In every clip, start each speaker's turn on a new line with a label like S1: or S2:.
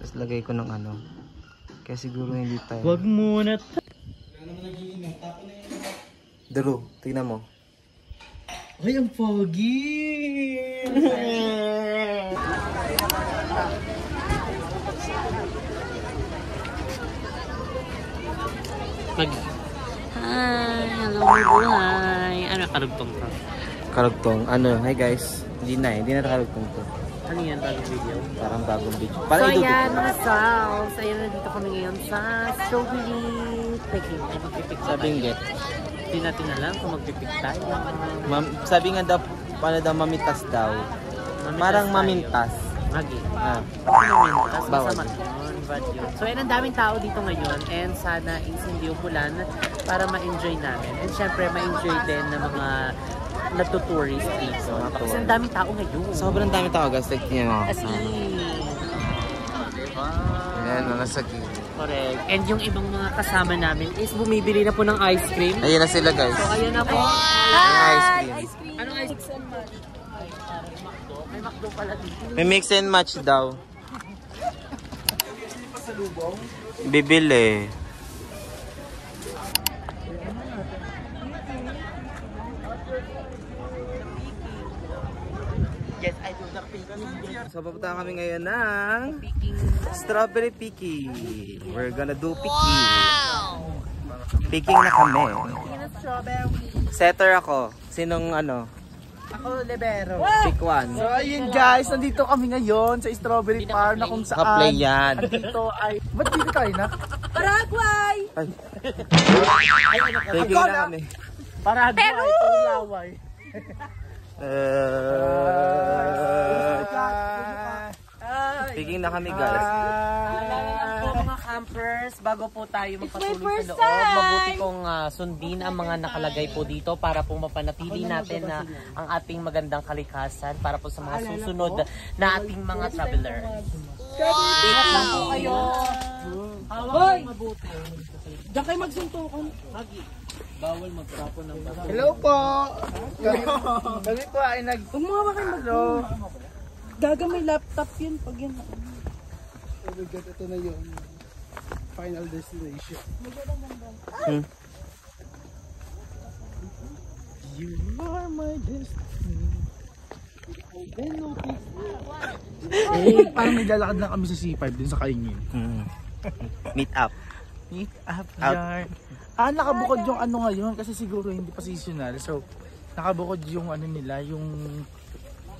S1: Tapos lagay ko ng ano. Kaya siguro hindi tayo.
S2: Wag muna.
S1: Drew, tingnan mo.
S2: Ay, ang pogi!
S3: Hi! Hello, buhay! Ano, karugtong ka?
S1: Karugtong. Ano, hi guys. Hindi na karugtong to.
S3: Ano yan, bagong video?
S1: Parang bagong video.
S3: So
S1: Parang
S3: ayan, mga Sals. Ayan, nandito kami ngayon sa strawberry picking. Ay, magpipik ba
S1: Sabing
S3: tayo?
S1: get.
S3: Hindi natin alam kung magpipik tayo.
S1: Sabi nga daw, paano daw mamitas daw. Parang mamintas.
S3: Magi.
S1: Ah.
S3: Mamintas.
S1: Bawal.
S3: Masama yun. Bad yun. So ayan, ang daming tao dito ngayon. And sana is hindi umulan para ma-enjoy namin. And syempre, ma-enjoy din ng mga nagtutourist dito. Kasi ang daming tao ngayon.
S1: Sobrang dami tao guys. Like, tingnan mo.
S3: As in.
S1: Ayan, nasa gilid.
S3: Correct. And yung ibang mga kasama namin is bumibili na po ng ice cream.
S1: Ayan na sila guys.
S3: So ayan na po.
S1: Ice cream.
S3: Anong ice cream? May McDo pala dito.
S1: May mix and match daw. Bibili.
S3: Yes, I do the picking.
S1: So papunta kami ngayon ng strawberry picking. We're gonna do picking. Picking na kami.
S3: Strawberry.
S1: Setter ako. Sinong ano?
S3: Ako, libero.
S1: Pick one.
S2: So ayun guys, nandito kami ngayon sa strawberry farm na kung saan.
S1: Naka-play yan.
S2: Dito ay... Ba't dito tayo na?
S3: Paraguay!
S1: Ay. Picking na kami.
S2: Paraguay, Pulaway.
S1: Picking na kami guys.
S3: Po mga campers, bago po tayo magpatuloy sa loob, mabuti pong sundin ang mga nakalagay po dito para po mapanatili natin na ang ating magandang kalikasan para po sa mga susunod na ating mga travelers. Ingat lang po kayo. Hoy! Diyan kayo magsuntukan. Bawal magtapon ng bawal.
S2: Hello po! Kami po ay nag...
S3: Gumawa kayo
S2: Hello!
S3: Gaga may laptop yun pag yan.
S2: Oh my God, ito na yung final destination. You are my destiny. Parang may lalakad na kami sa C5 din sa Kaingin.
S1: Meet up.
S2: Meet up
S1: Out.
S2: yarn. Nakabukod yung ano ngayon kasi siguro hindi pa seasonal. So, nakabukod yung ano nila, yung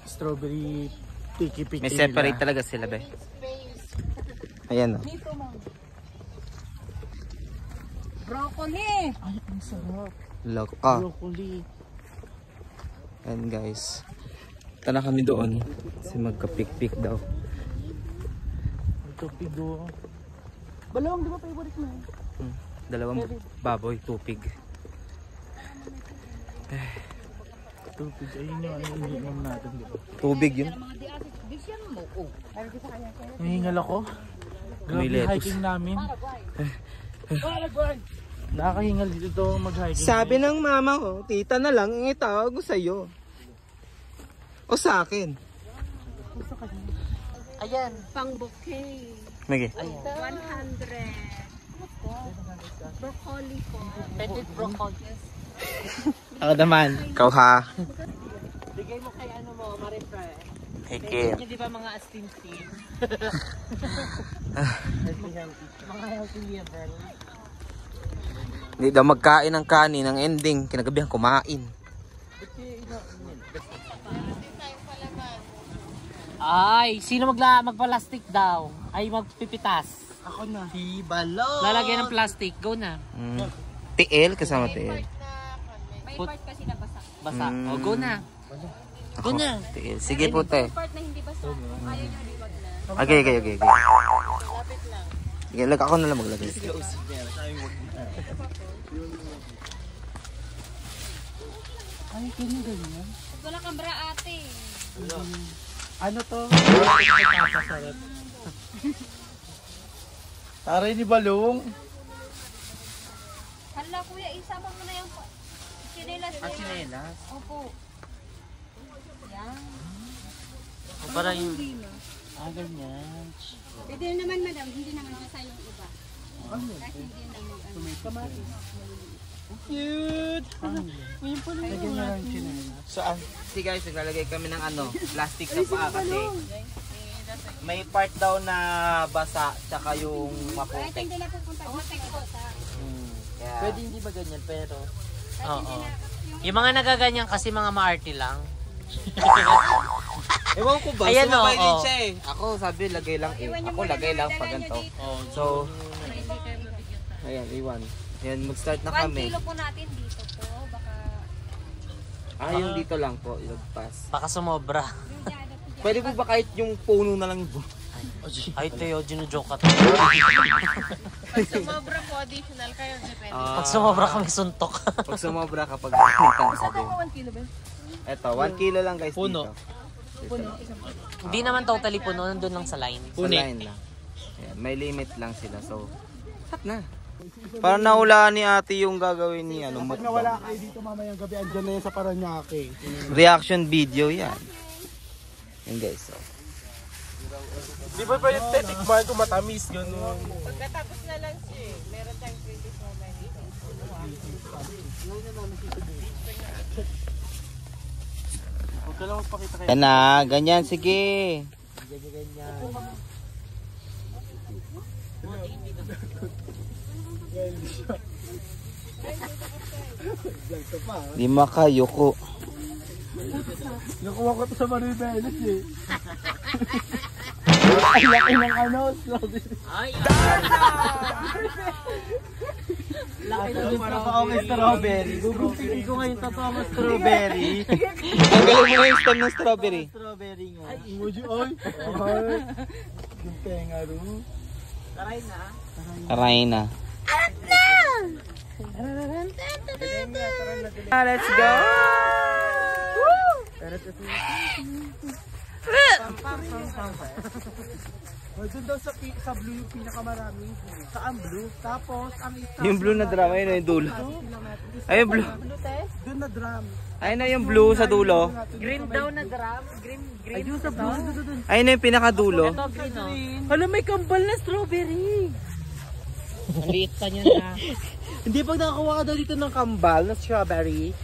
S2: strawberry piki-piki
S1: May
S2: nila.
S1: separate talaga sila be. Ayan o.
S3: Broccoli!
S2: Ay, ang sarap.
S1: Loka.
S2: Broccoli.
S1: Ayan guys. Punta na kami doon. Kasi magka-pick-pick daw.
S2: Ito pido. Balawang, di ba favorite mo?
S1: Dalawang baboy, tupig.
S2: Tupig. Ayun yung ano yung ininom natin, di ba?
S1: Tubig yun.
S2: Nahingal ako.
S1: May
S2: Grabe
S1: lettuce.
S2: hiking namin. Nakakahingal dito mag-hiking.
S1: Sabi ng mama ko, tita na lang ang itawag ko sa'yo. O sa akin.
S3: Ayan.
S4: Pang bouquet.
S1: Magi.
S4: 100. Broccoli po.
S3: Petit broccoli.
S1: Ako naman. Ikaw ha.
S3: Bigay mo kay ano mo, Marifre.
S1: Heke.
S3: Hindi ba mga astin-stin? Mga healthy liver.
S1: Hindi daw magkain ng kanin. Ang ending, kinagabihan kumain.
S3: Ay, sino magpa-plastic daw? Ay, magpipitas.
S2: Ako na.
S3: Lalagyan ng plastic. Go na.
S1: TL kasama TL.
S4: May part kasi na basa.
S3: Basa. O, go na.
S1: Ako, TL. Sige po te.
S4: Part na hindi basa. Ayaw nyo liwag na.
S1: Okay.
S4: Lapit lang.
S1: Sige, ako na lang maglagay.
S2: Ay, kanya ganyan.
S4: Wala kang bra ate.
S2: Ano to? Taray ni Balong.
S4: Hala kuya, isama mo na yung chinelas na yan.
S3: Chinelas?
S4: Opo. Yan.
S3: Para yung... Ganyan.
S4: Pwede naman madam, hindi naman siya sa yung iba. Kasi hindi naman.
S3: Cute!
S2: Lagyan na lang chinela. Saan?
S1: See guys, naglalagay kami ng plastic sa paa kasi may part daw na basa tsaka yung
S4: Kahit
S1: maputik.
S4: hindi na pupunta dito sa
S1: Kaya,
S3: Pwede hindi ba ganyan, pero...
S4: kahit hindi na
S3: Yung mga nagaganyan kasi mga maarte lang.
S1: ewan ko ba?
S3: Ayan,
S1: Sumabay din
S3: oo.
S1: siya eh. Ako sabi lagay lang eh. Ako lagay lang pag ganito. So, ayan, iwan. Ayan, mag-start na
S4: 1
S1: kami.
S4: kilo po natin dito po. Baka
S1: Yung dito lang po, ilagpas.
S3: Baka sumobra.
S4: yung dyan po.
S1: Pwede po ba kahit yung puno na lang po?
S3: Ay, Teo, ginujoke ka to.
S5: Pag sumobra po, additional kayo. Depende.
S3: Pag sumobra kami suntok.
S1: Pag sumobra kapag ganitang sabi.
S5: 1 kilo ba?
S1: Eto, 1 kilo lang guys
S3: Puno.
S1: dito.
S3: Hindi naman totally puno, nandun lang sa line.
S1: Sa line lang. Ayan, may limit lang sila. So, hot na. Parang nahulaan ni ate yung gagawin ni
S2: Pag
S1: mukbang.
S2: nawala kayo dito mamayang gabi, andyan na yan sa Paranaque.
S1: Reaction video yan. Yan guys. So.
S2: Di ba pwede tikman kung matamis, gano'n?
S5: Pagkatapos na lang siya eh. Meron tayong previous moment dito.
S2: Huwag ka lang magpakita kayo.
S1: Yan na, ganyan, sige. Di makayuko.
S2: Nakuha ko to sa Maribeles eh. Ay, laki ng strawberry.
S3: Ay!
S2: Para pa ako may strawberry.
S3: Gugupitin ko ngayon totoong strawberry.
S1: Tanggalin mo na yung stem ng strawberry.
S3: Strawberry nga.
S2: Ay, emoji, oy. Ay, yung tenga ro.
S1: Aray na. Let's go!
S2: Doon daw sa blue yung pinakamarami. Saan blue? Tapos, ang isa.
S1: Yung blue na drum, ayun na yung dulo. Ayun blue.
S2: Doon na drum.
S1: Ayun na yung blue sa dulo.
S3: Green daw na drum. Green
S2: Ayun sa blue.
S1: Ayun na yung pinakadulo.
S3: Ito green oh. Hala, may kambal na strawberry. Ang liit pa niya na.
S2: Hindi pag nakakuha ka daw dito ng kambal na strawberry,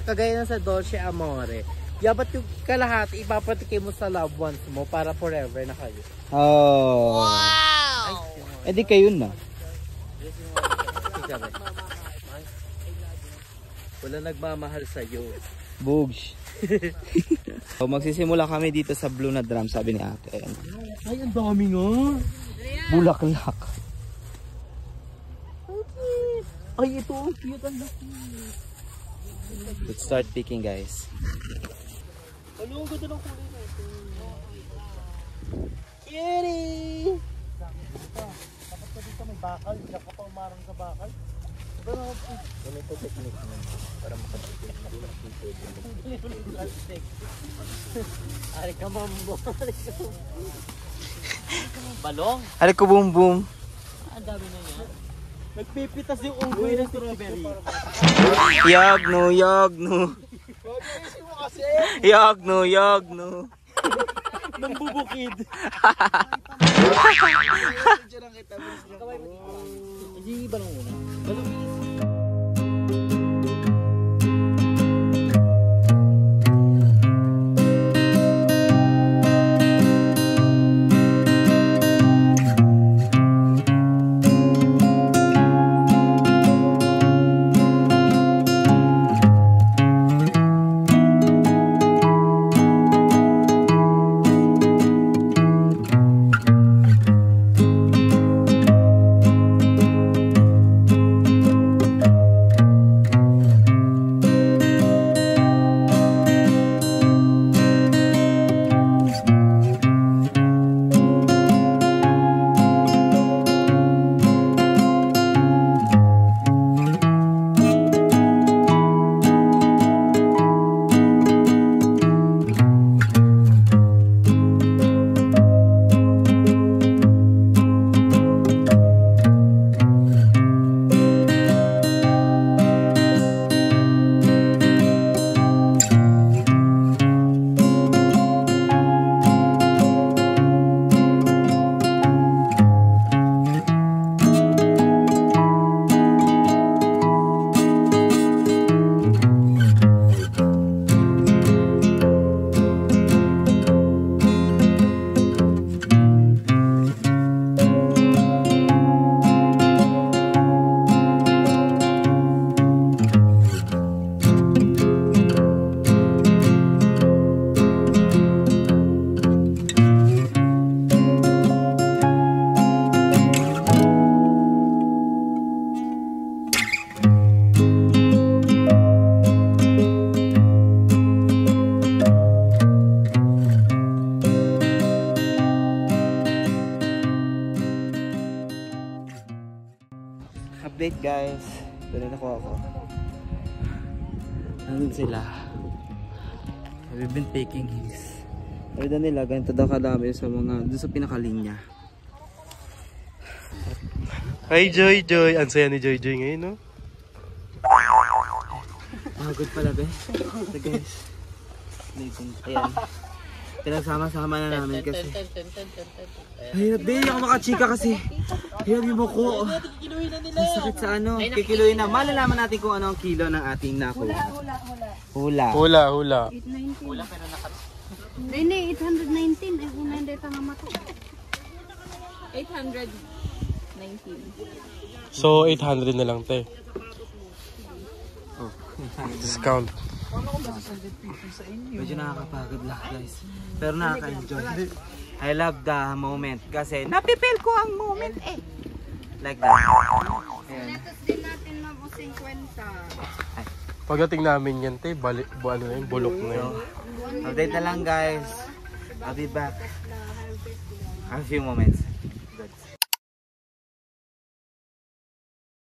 S2: kagaya na sa Dolce Amore, dapat yung kalahati ipapatikim mo sa loved ones mo para forever na kayo.
S1: Oh. Wow! Eh di kayo na.
S2: Wala nagmamahal sa'yo.
S1: Bugs. So, magsisimula kami dito sa blue na drum, sabi ni ate. Ayan.
S2: Ay, ang dami nga.
S1: Bulaklak.
S2: Ay, ito. Cute ang laki.
S1: Let's start picking guys.
S2: Ano ang ganda ng kulay na ito? Kitty! Dapat ka dito may bakal. Diyan ka pa umarang sa bakal.
S1: Ganito technique mo para makapagpapit na
S3: Ari ka mambo. Balong?
S1: Hari ko boom boom.
S3: Ang dami na yan.
S2: Nagpipitas yung unggoy ng strawberry.
S1: Yagno, yagno.
S2: Pag-iisip mo kasi.
S1: Yagno, yagno.
S2: Nambubukid. Hindi ba nung una?
S1: Update guys. Ito na nakuha ko. Nandun sila. We've been taking his. Sabi na nila, ganito daw kadami sa mga, dun sa pinakalinya.
S6: Hi Joy Joy! Ang saya ni Joy Joy ngayon, no?
S1: Pagod pala be. So guys. Ayan. Pinagsama-sama na namin kasi. Hirap din, ako makachika kasi. Hirap yung buko. Sakit sa ano. Kikiluin na. Malalaman natin kung ano ang kilo ng ating nakuha. Hula.
S6: Hula, hula.
S4: 819. Hula pero Hindi, 819. Ay, una hindi pa nga mato.
S5: 819.
S6: So, 800 na lang, te. Discount.
S1: Medyo nakakapagod lang guys. Pero nakaka-enjoy. I love the moment kasi napipil ko ang moment eh. Like that. Ayan.
S4: Netos din natin ma'am o 50.
S6: Pagdating namin yan, te, ano na yun, bulok na yun.
S1: Update na lang guys. I'll be back. A few moments. Good.